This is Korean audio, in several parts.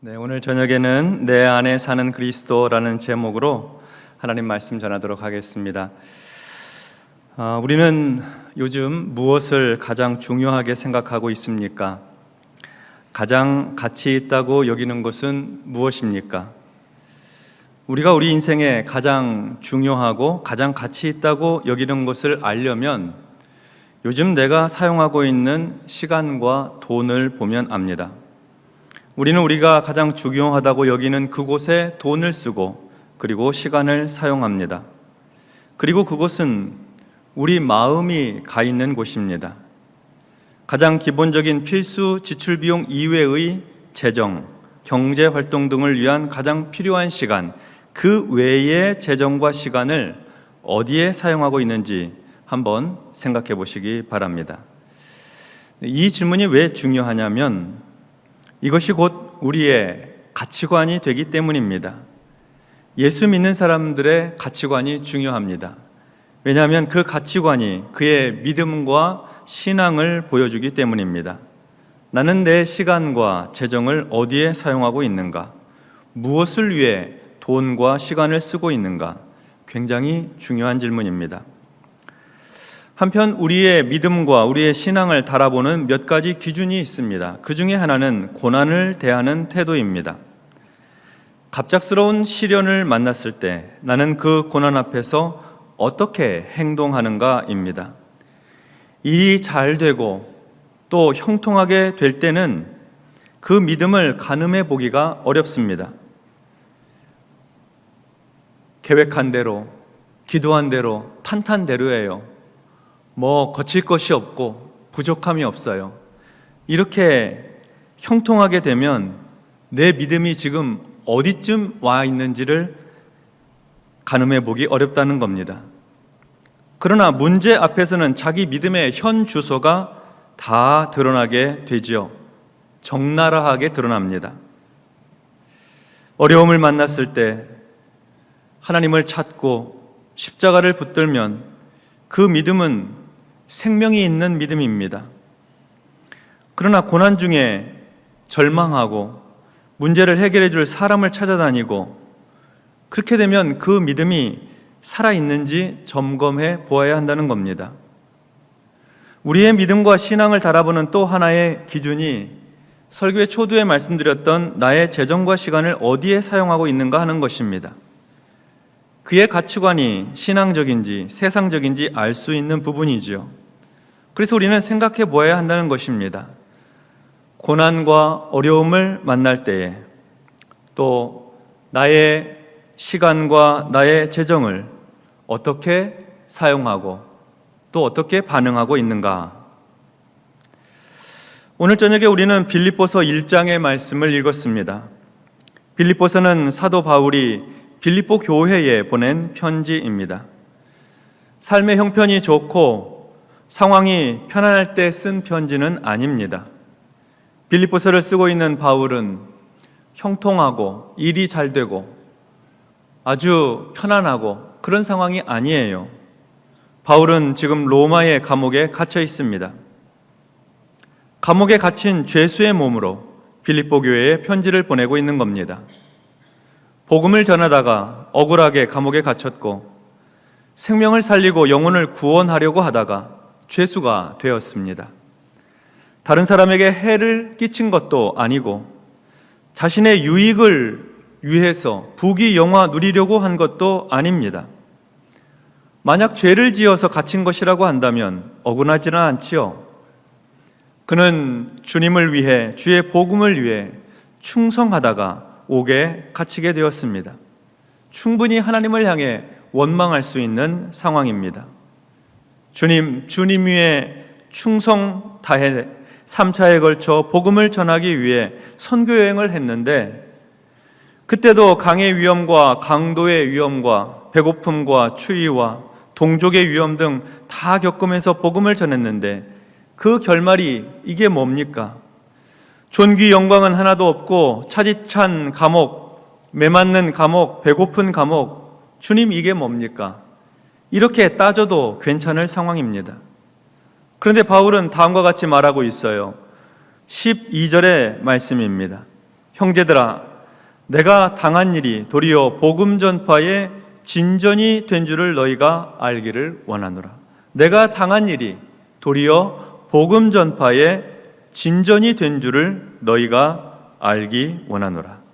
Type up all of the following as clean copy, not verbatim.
네, 오늘 저녁에는 내 안에 사는 그리스도라는 제목으로 하나님 말씀 전하도록 하겠습니다. 우리는 요즘 무엇을 가장 중요하게 생각하고 있습니까? 가장 가치 있다고 여기는 것은 무엇입니까? 우리가 우리 인생에 가장 중요하고 가장 가치 있다고 여기는 것을 알려면 요즘 내가 사용하고 있는 시간과 돈을 보면 압니다. 우리는 우리가 가장 중요하다고 여기는 그곳에 돈을 쓰고 그리고 시간을 사용합니다. 그리고 그곳은 우리 마음이 가 있는 곳입니다. 가장 기본적인 필수 지출 비용 이외의 재정, 경제 활동 등을 위한 가장 필요한 시간, 그 외의 재정과 시간을 어디에 사용하고 있는지 한번 생각해 보시기 바랍니다. 이 질문이 왜 중요하냐면 이것이 곧 우리의 가치관이 되기 때문입니다. 예수 믿는 사람들의 가치관이 중요합니다. 왜냐하면 그 가치관이 그의 믿음과 신앙을 보여주기 때문입니다. 나는 내 시간과 재정을 어디에 사용하고 있는가? 무엇을 위해 돈과 시간을 쓰고 있는가? 굉장히 중요한 질문입니다. 한편 우리의 믿음과 우리의 신앙을 달아보는 몇 가지 기준이 있습니다. 그 중에 하나는 고난을 대하는 태도입니다. 갑작스러운 시련을 만났을 때 나는 그 고난 앞에서 어떻게 행동하는가입니다. 일이 잘 되고 또 형통하게 될 때는 그 믿음을 가늠해 보기가 어렵습니다. 계획한 대로, 기도한 대로, 탄탄대로예요. 거칠 것이 없고 부족함이 없어요. 이렇게 형통하게 되면 내 믿음이 지금 어디쯤 와 있는지를 가늠해 보기 어렵다는 겁니다. 그러나 문제 앞에서는 자기 믿음의 현 주소가 다 드러나게 되지요. 적나라하게 드러납니다. 어려움을 만났을 때 하나님을 찾고 십자가를 붙들면 그 믿음은 생명이 있는 믿음입니다. 그러나 고난 중에 절망하고 문제를 해결해 줄 사람을 찾아다니고 그렇게 되면 그 믿음이 살아있는지 점검해 보아야 한다는 겁니다. 우리의 믿음과 신앙을 달아보는 또 하나의 기준이 설교의 초두에 말씀드렸던 나의 재정과 시간을 어디에 사용하고 있는가 하는 것입니다. 그의 가치관이 신앙적인지 세상적인지 알 수 있는 부분이지요. 그래서 우리는 생각해 보아야 한다는 것입니다. 고난과 어려움을 만날 때에 또 나의 시간과 나의 재정을 어떻게 사용하고 또 어떻게 반응하고 있는가. 오늘 저녁에 우리는 빌립보서 1장의 말씀을 읽었습니다. 빌립보서는 사도 바울이 빌립보 교회에 보낸 편지입니다. 삶의 형편이 좋고 상황이 편안할 때 쓴 편지는 아닙니다. 빌립보서를 쓰고 있는 바울은 형통하고 일이 잘 되고 아주 편안하고 그런 상황이 아니에요. 바울은 지금 로마의 감옥에 갇혀 있습니다. 감옥에 갇힌 죄수의 몸으로 빌립보 교회에 편지를 보내고 있는 겁니다. 복음을 전하다가 억울하게 감옥에 갇혔고 생명을 살리고 영혼을 구원하려고 하다가 죄수가 되었습니다. 다른 사람에게 해를 끼친 것도 아니고 자신의 유익을 위해서 부귀영화 누리려고 한 것도 아닙니다. 만약 죄를 지어서 갇힌 것이라고 한다면 억울하지는 않지요. 그는 주님을 위해 주의 복음을 위해 충성하다가 옥에 갇히게 되었습니다. 충분히 하나님을 향해 원망할 수 있는 상황입니다. 주님 위에 충성 다해 3차에 걸쳐 복음을 전하기 위해 선교 여행을 했는데 그때도 강의 위험과 강도의 위험과 배고픔과 추위와 동족의 위험 등 다 겪으면서 복음을 전했는데 그 결말이 이게 뭡니까? 존귀 영광은 하나도 없고 차디찬 감옥, 메맞는 감옥, 배고픈 감옥. 주님 이게 뭡니까? 이렇게 따져도 괜찮을 상황입니다. 그런데 바울은 다음과 같이 말하고 있어요. 12절의 말씀입니다. 형제들아, 내가 당한 일이 도리어 복음 전파의 진전이 된 줄을 너희가 알기를 원하노라. 내가 당한 일이 도리어 복음 전파의 진전이 된 줄을 너희가 알기 원하노라.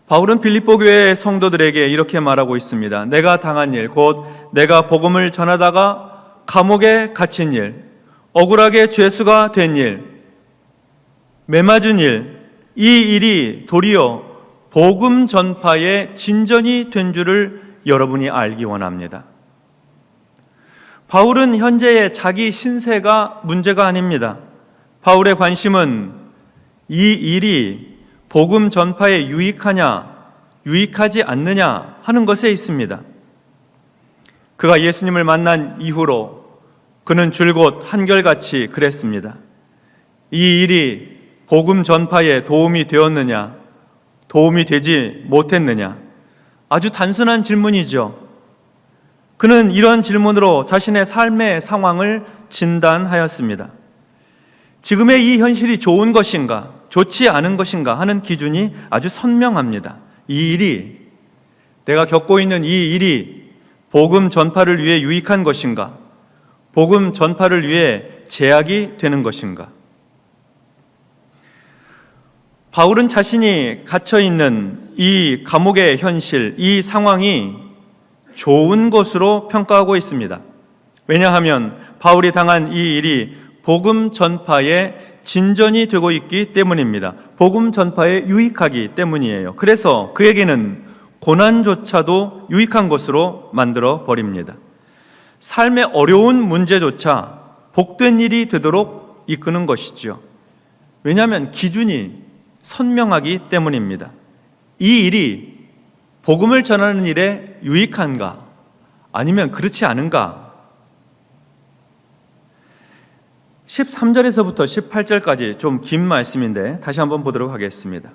바울은 빌립보 교회 성도들에게 이렇게 말하고 있습니다. 내가 당한 일, 곧 내가 복음을 전하다가 감옥에 갇힌 일, 억울하게 죄수가 된 일, 매맞은 일, 이 일이 도리어 복음 전파의 진전이 된 줄을 여러분이 알기 원합니다. 바울은 현재의 자기 신세가 문제가 아닙니다. 바울의 관심은 이 일이 복음 전파에 유익하냐, 유익하지 않느냐 하는 것에 있습니다. 그가 예수님을 만난 이후로 그는 줄곧 한결같이 그랬습니다. 이 일이 복음 전파에 도움이 되었느냐, 도움이 되지 못했느냐? 아주 단순한 질문이죠. 그는 이런 질문으로 자신의 삶의 상황을 진단하였습니다. 지금의 이 현실이 좋은 것인가, 좋지 않은 것인가 하는 기준이 아주 선명합니다. 이 일이, 내가 겪고 있는 이 일이 복음 전파를 위해 유익한 것인가, 복음 전파를 위해 제약이 되는 것인가. 바울은 자신이 갇혀있는 이 감옥의 현실, 이 상황이 좋은 것으로 평가하고 있습니다. 왜냐하면 바울이 당한 이 일이 복음 전파의 진전이 되고 있기 때문입니다. 복음 전파에 유익하기 때문이에요. 그래서 그에게는 고난조차도 유익한 것으로 만들어 버립니다. 삶의 어려운 문제조차 복된 일이 되도록 이끄는 것이죠. 왜냐하면 기준이 선명하기 때문입니다. 이 일이 복음을 전하는 일에 유익한가, 아니면 그렇지 않은가? 13절에서부터 18절까지 좀 긴 말씀인데 다시 한번 보도록 하겠습니다.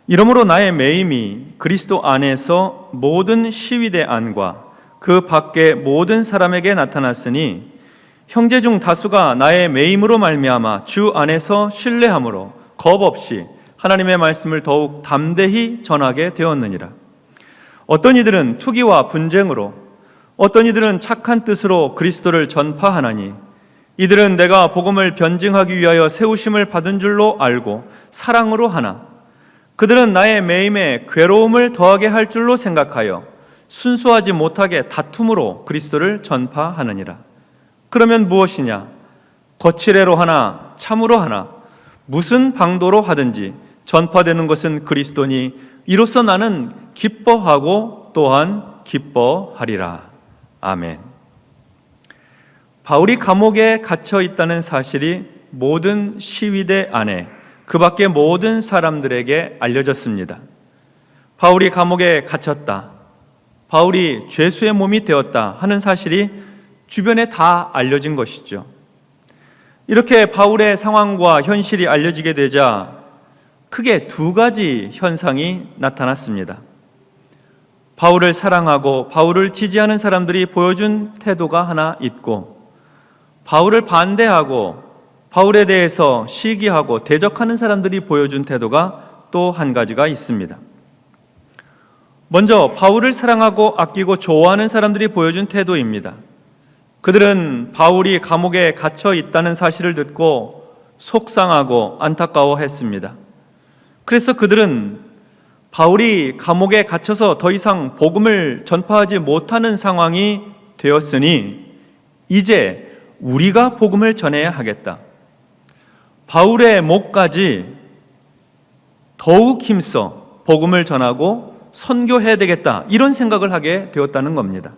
이러므로 나의 매임이 그리스도 안에서 모든 시위대 안과 그 밖에 모든 사람에게 나타났으니 형제 중 다수가 나의 매임으로 말미암아 주 안에서 신뢰함으로 겁 없이 하나님의 말씀을 더욱 담대히 전하게 되었느니라. 어떤 이들은 투기와 분쟁으로, 어떤 이들은 착한 뜻으로 그리스도를 전파하나니 이들은 내가 복음을 변증하기 위하여 세우심을 받은 줄로 알고 사랑으로 하나, 그들은 나의 매임에 괴로움을 더하게 할 줄로 생각하여 순수하지 못하게 다툼으로 그리스도를 전파하느니라. 그러면 무엇이냐? 거칠애로 하나 참으로 하나 무슨 방도로 하든지 전파되는 것은 그리스도니 이로써 나는 기뻐하고 또한 기뻐하리라. 아멘. 바울이 감옥에 갇혀 있다는 사실이 모든 시위대 안에, 그 밖에 모든 사람들에게 알려졌습니다. 바울이 감옥에 갇혔다, 바울이 죄수의 몸이 되었다 하는 사실이 주변에 다 알려진 것이죠. 이렇게 바울의 상황과 현실이 알려지게 되자 크게 두 가지 현상이 나타났습니다. 바울을 사랑하고 바울을 지지하는 사람들이 보여준 태도가 하나 있고, 바울을 반대하고 바울에 대해서 시기하고 대적하는 사람들이 보여준 태도가 또 한 가지가 있습니다. 먼저 바울을 사랑하고 아끼고 좋아하는 사람들이 보여준 태도입니다. 그들은 바울이 감옥에 갇혀 있다는 사실을 듣고 속상하고 안타까워했습니다. 그래서 그들은 바울이 감옥에 갇혀서 더 이상 복음을 전파하지 못하는 상황이 되었으니 이제 우리가 복음을 전해야 하겠다, 바울의 목까지 더욱 힘써 복음을 전하고 선교해야 되겠다, 이런 생각을 하게 되었다는 겁니다.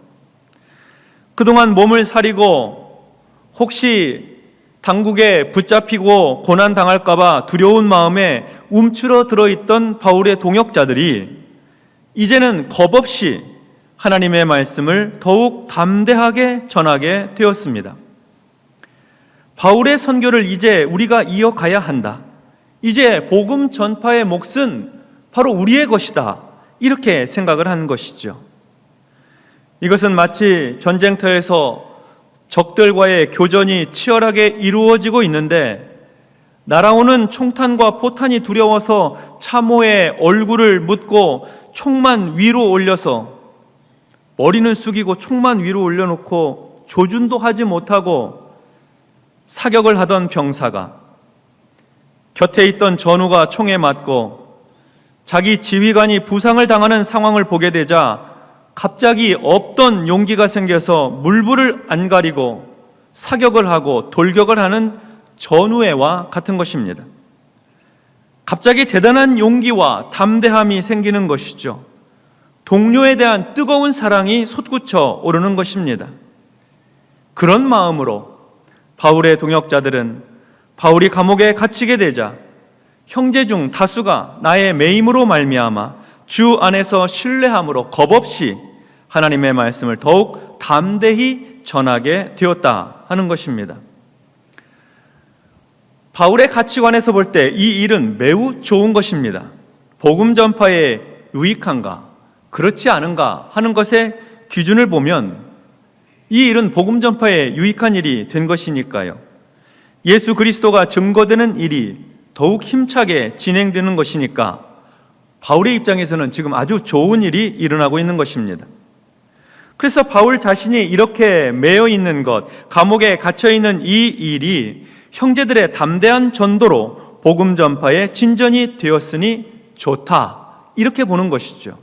그동안 몸을 사리고 혹시 당국에 붙잡히고 고난당할까 봐 두려운 마음에 움츠러 들어있던 바울의 동역자들이 이제는 겁없이 하나님의 말씀을 더욱 담대하게 전하게 되었습니다. 바울의 선교를 이제 우리가 이어가야 한다, 이제 복음 전파의 몫은 바로 우리의 것이다, 이렇게 생각을 하는 것이죠. 이것은 마치 전쟁터에서 적들과의 교전이 치열하게 이루어지고 있는데 날아오는 총탄과 포탄이 두려워서 참호에 얼굴을 묻고 총만 위로 올려서 머리는 숙이고 총만 위로 올려놓고 조준도 하지 못하고 사격을 하던 병사가 곁에 있던 전우가 총에 맞고 자기 지휘관이 부상을 당하는 상황을 보게 되자 갑자기 없던 용기가 생겨서 물불을 안 가리고 사격을 하고 돌격을 하는 전우애와 같은 것입니다. 갑자기 대단한 용기와 담대함이 생기는 것이죠. 동료에 대한 뜨거운 사랑이 솟구쳐 오르는 것입니다. 그런 마음으로 바울의 동역자들은 바울이 감옥에 갇히게 되자 형제 중 다수가 나의 매임으로 말미암아 주 안에서 신뢰함으로 겁없이 하나님의 말씀을 더욱 담대히 전하게 되었다 하는 것입니다. 바울의 가치관에서 볼 때 이 일은 매우 좋은 것입니다. 복음 전파에 유익한가, 그렇지 않은가 하는 것의 기준을 보면 이 일은 복음 전파에 유익한 일이 된 것이니까요. 예수 그리스도가 증거되는 일이 더욱 힘차게 진행되는 것이니까 바울의 입장에서는 지금 아주 좋은 일이 일어나고 있는 것입니다. 그래서 바울 자신이 이렇게 매여 있는 것, 감옥에 갇혀 있는 이 일이 형제들의 담대한 전도로 복음 전파에 진전이 되었으니 좋다, 이렇게 보는 것이죠.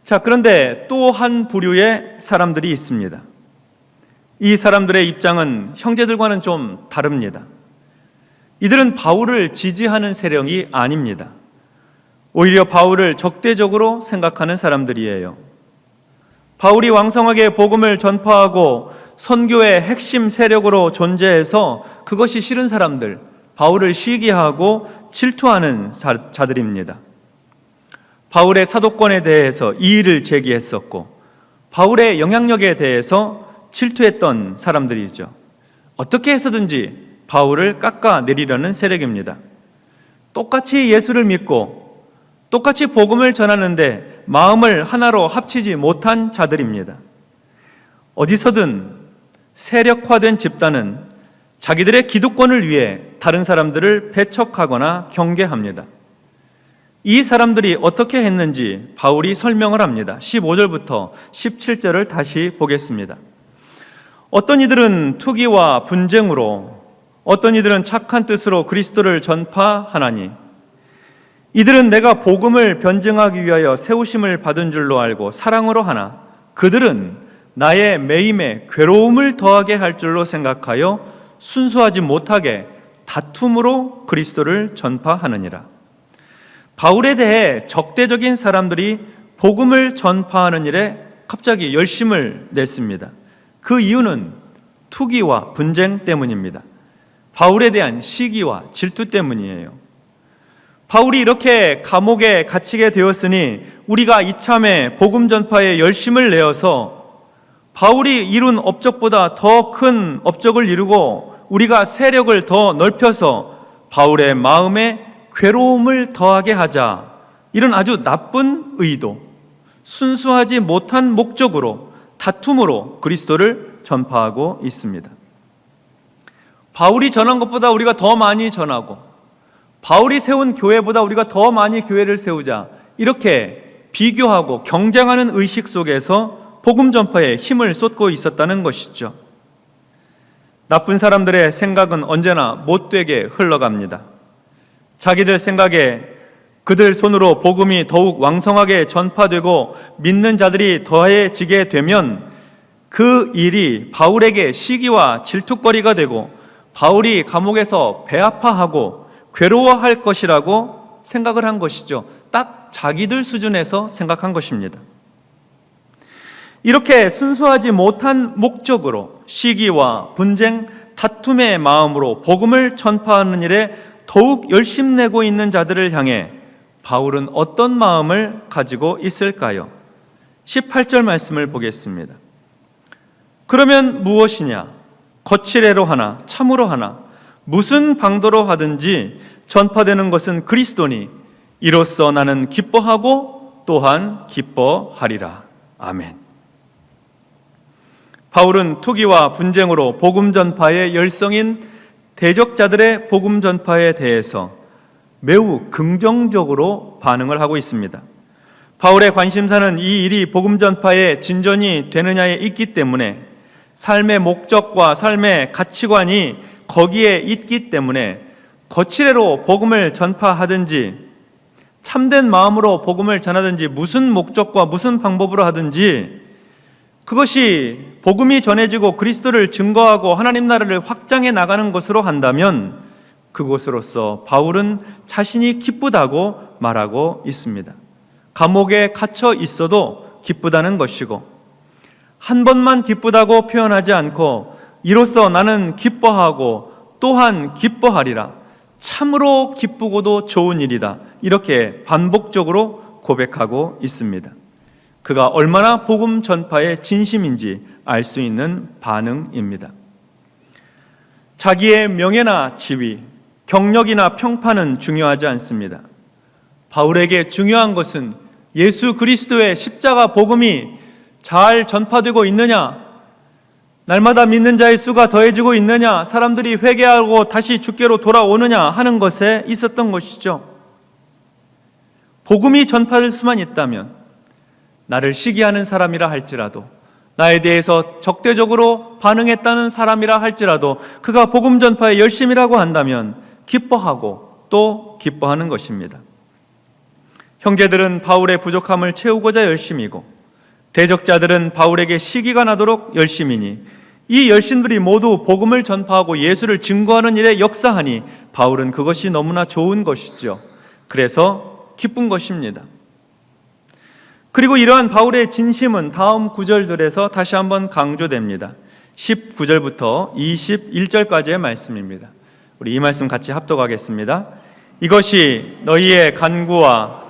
자, 그런데 또 한 부류의 사람들이 있습니다. 이 사람들의 입장은 형제들과는 좀 다릅니다. 이들은 바울을 지지하는 세력이 아닙니다. 오히려 바울을 적대적으로 생각하는 사람들이에요. 바울이 왕성하게 복음을 전파하고 선교의 핵심 세력으로 존재해서 그것이 싫은 사람들, 바울을 시기하고 질투하는 자들입니다. 바울의 사도권에 대해서 이의를 제기했었고 바울의 영향력에 대해서 질투했던 사람들이죠. 어떻게 해서든지 바울을 깎아내리려는 세력입니다. 똑같이 예수를 믿고 똑같이 복음을 전하는데 마음을 하나로 합치지 못한 자들입니다. 어디서든 세력화된 집단은 자기들의 기득권을 위해 다른 사람들을 배척하거나 경계합니다. 이 사람들이 어떻게 했는지 바울이 설명을 합니다. 15절부터 17절을 다시 보겠습니다. 어떤 이들은 투기와 분쟁으로, 어떤 이들은 착한 뜻으로 그리스도를 전파하나니 이들은 내가 복음을 변증하기 위하여 세우심을 받은 줄로 알고 사랑으로 하나 그들은 나의 매임에 괴로움을 더하게 할 줄로 생각하여 순수하지 못하게 다툼으로 그리스도를 전파하느니라. 바울에 대해 적대적인 사람들이 복음을 전파하는 일에 갑자기 열심을 냈습니다. 그 이유는 투기와 분쟁 때문입니다. 바울에 대한 시기와 질투 때문이에요. 바울이 이렇게 감옥에 갇히게 되었으니 우리가 이참에 복음 전파에 열심을 내어서 바울이 이룬 업적보다 더 큰 업적을 이루고 우리가 세력을 더 넓혀서 바울의 마음에 괴로움을 더하게 하자, 이런 아주 나쁜 의도, 순수하지 못한 목적으로 다툼으로 그리스도를 전파하고 있습니다. 바울이 전한 것보다 우리가 더 많이 전하고 바울이 세운 교회보다 우리가 더 많이 교회를 세우자, 이렇게 비교하고 경쟁하는 의식 속에서 복음 전파에 힘을 쏟고 있었다는 것이죠. 나쁜 사람들의 생각은 언제나 못되게 흘러갑니다. 자기들 생각에 그들 손으로 복음이 더욱 왕성하게 전파되고 믿는 자들이 더해지게 되면 그 일이 바울에게 시기와 질투거리가 되고 바울이 감옥에서 배아파하고 괴로워할 것이라고 생각을 한 것이죠. 딱 자기들 수준에서 생각한 것입니다. 이렇게 순수하지 못한 목적으로 시기와 분쟁, 다툼의 마음으로 복음을 전파하는 일에 더욱 열심내고 있는 자들을 향해 바울은 어떤 마음을 가지고 있을까요? 18절 말씀을 보겠습니다. 그러면 무엇이냐? 거칠애로 하나 참으로 하나 무슨 방도로 하든지 전파되는 것은 그리스도니 이로써 나는 기뻐하고 또한 기뻐하리라. 아멘. 바울은 투기와 분쟁으로 복음 전파의 열성인 대적자들의 복음 전파에 대해서 매우 긍정적으로 반응을 하고 있습니다. 바울의 관심사는 이 일이 복음 전파의 진전이 되느냐에 있기 때문에, 삶의 목적과 삶의 가치관이 거기에 있기 때문에 거칠애로 복음을 전파하든지 참된 마음으로 복음을 전하든지 무슨 목적과 무슨 방법으로 하든지 그것이 복음이 전해지고 그리스도를 증거하고 하나님 나라를 확장해 나가는 것으로 한다면 그것으로서 바울은 자신이 기쁘다고 말하고 있습니다. 감옥에 갇혀 있어도 기쁘다는 것이고, 한 번만 기쁘다고 표현하지 않고 이로써 나는 기뻐하고 또한 기뻐하리라, 참으로 기쁘고도 좋은 일이다, 이렇게 반복적으로 고백하고 있습니다. 그가 얼마나 복음 전파에 진심인지 알 수 있는 반응입니다. 자기의 명예나 지위, 경력이나 평판은 중요하지 않습니다. 바울에게 중요한 것은 예수 그리스도의 십자가 복음이 잘 전파되고 있느냐, 날마다 믿는 자의 수가 더해지고 있느냐, 사람들이 회개하고 다시 주께로 돌아오느냐 하는 것에 있었던 것이죠. 복음이 전파될 수만 있다면, 나를 시기하는 사람이라 할지라도, 나에 대해서 적대적으로 반응했다는 사람이라 할지라도 그가 복음 전파에 열심이라고 한다면 기뻐하고 또 기뻐하는 것입니다. 형제들은 바울의 부족함을 채우고자 열심이고, 대적자들은 바울에게 시기가 나도록 열심이니, 이 열심들이 모두 복음을 전파하고 예수를 증거하는 일에 역사하니 바울은 그것이 너무나 좋은 것이죠. 그래서 기쁜 것입니다. 그리고 이러한 바울의 진심은 다음 구절들에서 다시 한번 강조됩니다. 19절부터 21절까지의 말씀입니다. 우리 이 말씀 같이 합독하겠습니다. 이것이 너희의 간구와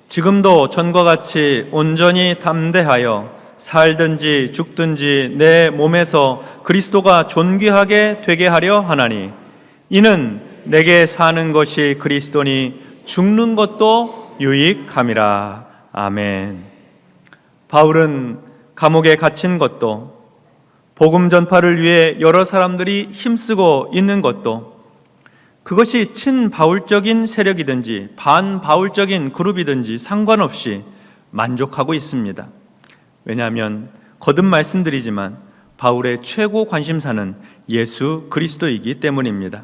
지금도 전과 같이 온전히 담대하여 살든지 죽든지 내 몸에서 그리스도가 존귀하게 되게 하려 하나니, 이는 내게 사는 것이 그리스도니 죽는 것도 유익함이라. 아멘. 바울은 감옥에 갇힌 것도, 복음 전파를 위해 여러 사람들이 힘쓰고 있는 것도, 그것이 친바울적인 세력이든지 반바울적인 그룹이든지 상관없이 만족하고 있습니다. 왜냐하면 거듭 말씀드리지만 바울의 최고 관심사는 예수 그리스도이기 때문입니다.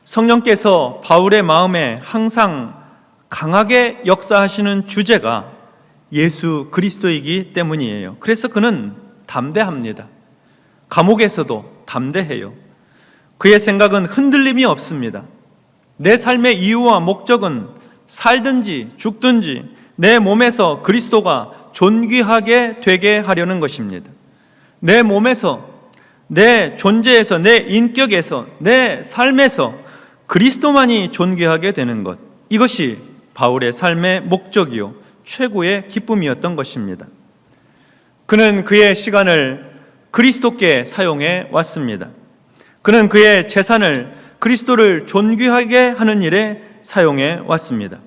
성령께서 바울의 마음에 항상 강하게 역사하시는 주제가 예수 그리스도이기 때문이에요. 그래서 그는 담대합니다. 감옥에서도 담대해요. 그의 생각은 흔들림이 없습니다. 내 삶의 이유와 목적은 살든지 죽든지 내 몸에서 그리스도가 존귀하게 되게 하려는 것입니다. 내 몸에서, 내 존재에서, 내 인격에서, 내 삶에서 그리스도만이 존귀하게 되는 것, 이것이 바울의 삶의 목적이요 최고의 기쁨이었던 것입니다. 그는 그의 시간을 그리스도께 사용해 왔습니다. 그는 그의 재산을 그리스도를 존귀하게 하는 일에 사용해 왔습니다.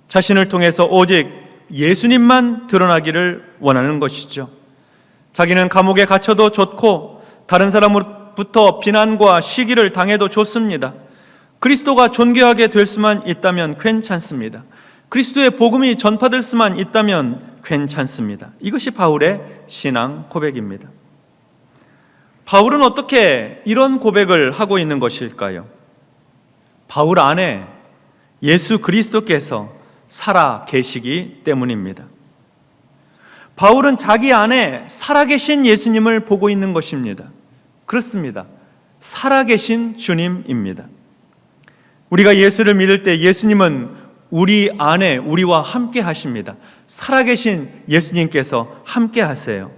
자신을 통해서 오직 예수님만 드러나기를 원하는 것이죠. 자기는 감옥에 갇혀도 좋고 다른 사람으로부터 비난과 시기를 당해도 좋습니다. 그리스도가 존귀하게 될 수만 있다면 괜찮습니다. 그리스도의 복음이 전파될 수만 있다면 괜찮습니다. 이것이 바울의 신앙 고백입니다. 바울은 어떻게 이런 고백을 하고 있는 것일까요? 바울 안에 예수 그리스도께서 살아 계시기 때문입니다. 바울은 자기 안에 살아계신 예수님을 보고 있는 것입니다. 그렇습니다. 살아계신 주님입니다. 우리가 예수를 믿을 때 예수님은 우리 안에 우리와 함께 하십니다. 살아계신 예수님께서 함께 하세요.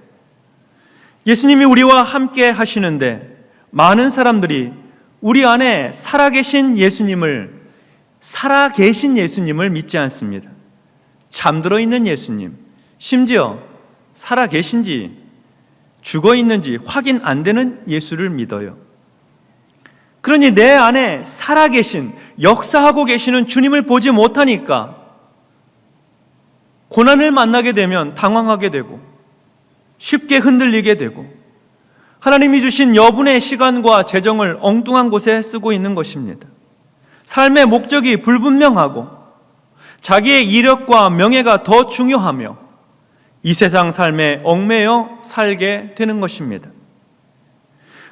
예수님이 우리와 함께 하시는데 많은 사람들이 우리 안에 살아계신 예수님을 믿지 않습니다. 잠들어 있는 예수님, 심지어 살아계신지 죽어 있는지 확인 안 되는 예수를 믿어요. 그러니 내 안에 살아계신, 역사하고 계시는 주님을 보지 못하니까 고난을 만나게 되면 당황하게 되고 쉽게 흔들리게 되고 하나님이 주신 여분의 시간과 재정을 엉뚱한 곳에 쓰고 있는 것입니다. 삶의 목적이 불분명하고 자기의 이력과 명예가 더 중요하며 이 세상 삶에 얽매여 살게 되는 것입니다.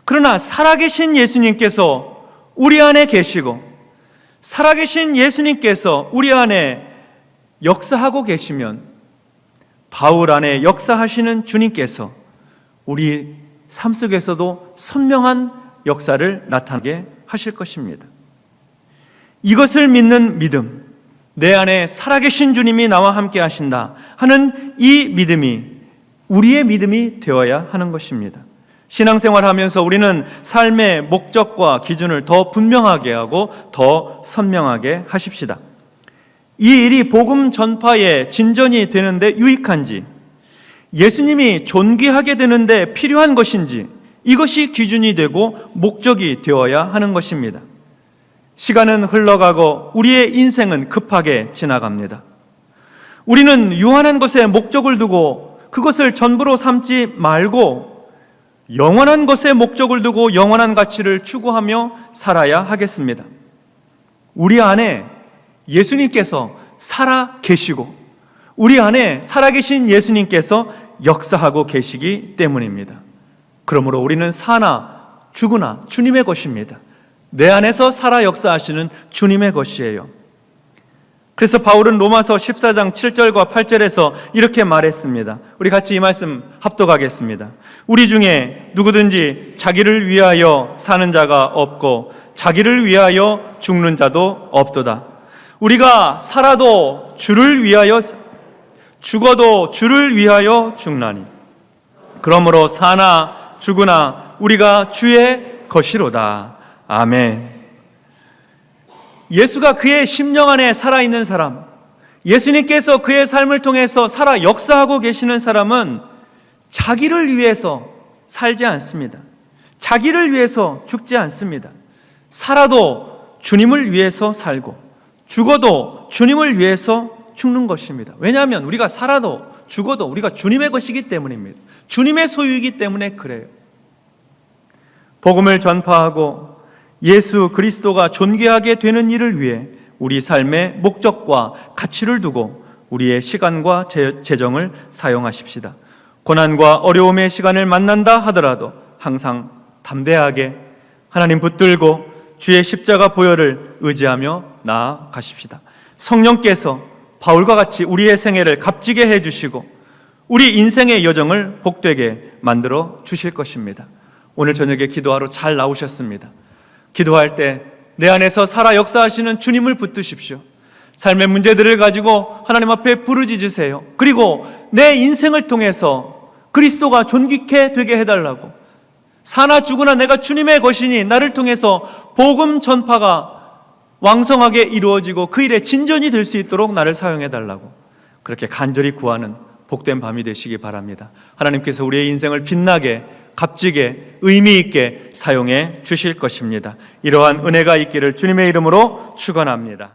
그러나 살아계신 예수님께서 우리 안에 계시고 살아계신 예수님께서 우리 안에 역사하고 계시면 바울 안에 역사하시는 주님께서 우리 삶 속에서도 선명한 역사를 나타나게 하실 것입니다. 이것을 믿는 믿음, 내 안에 살아계신 주님이 나와 함께 하신다 하는 이 믿음이 우리의 믿음이 되어야 하는 것입니다. 신앙생활하면서 우리는 삶의 목적과 기준을 더 분명하게 하고 더 선명하게 하십시다. 이 일이 복음 전파의 진전이 되는데 유익한지, 예수님이 존귀하게 되는데 필요한 것인지, 이것이 기준이 되고 목적이 되어야 하는 것입니다. 시간은 흘러가고 우리의 인생은 급하게 지나갑니다. 우리는 유한한 것에 목적을 두고 그것을 전부로 삼지 말고 영원한 것에 목적을 두고 영원한 가치를 추구하며 살아야 하겠습니다. 우리 안에 예수님께서 살아 계시고 우리 안에 살아계신 예수님께서 역사하고 계시기 때문입니다. 그러므로 우리는 사나 죽으나 주님의 것입니다. 내 안에서 살아 역사하시는 주님의 것이에요. 그래서 바울은 로마서 14장 7절과 8절에서 이렇게 말했습니다. 우리 같이 이 말씀 합독하겠습니다. 우리 중에 누구든지 자기를 위하여 사는 자가 없고 자기를 위하여 죽는 자도 없도다. 우리가 살아도 주를 위하여, 죽어도 주를 위하여 죽나니 그러므로 사나 죽으나 우리가 주의 것이로다. 아멘. 예수가 그의 심령 안에 살아있는 사람, 예수님께서 그의 삶을 통해서 살아 역사하고 계시는 사람은 자기를 위해서 살지 않습니다. 자기를 위해서 죽지 않습니다. 살아도 주님을 위해서 살고 죽어도 주님을 위해서 죽는 것입니다. 왜냐하면 우리가 살아도 죽어도 우리가 주님의 것이기 때문입니다. 주님의 소유이기 때문에 그래요. 복음을 전파하고 예수 그리스도가 존귀하게 되는 일을 위해 우리 삶의 목적과 가치를 두고 우리의 시간과 재정을 사용하십시다. 고난과 어려움의 시간을 만난다 하더라도 항상 담대하게 하나님 붙들고 주의 십자가 보혈을 의지하며 나아가십시다. 성령께서 바울과 같이 우리의 생애를 값지게 해주시고 우리 인생의 여정을 복되게 만들어 주실 것입니다. 오늘 저녁에 기도하러 잘 나오셨습니다. 기도할 때 내 안에서 살아 역사하시는 주님을 붙드십시오. 삶의 문제들을 가지고 하나님 앞에 부르짖으세요. 그리고 내 인생을 통해서 그리스도가 존귀케 되게 해달라고, 사나 죽으나 내가 주님의 것이니 나를 통해서 복음 전파가 왕성하게 이루어지고 그 일에 진전이 될 수 있도록 나를 사용해달라고 그렇게 간절히 구하는 복된 밤이 되시기 바랍니다. 하나님께서 우리의 인생을 빛나게 값지게 의미 있게 사용해 주실 것입니다. 이러한 은혜가 있기를 주님의 이름으로 축원합니다.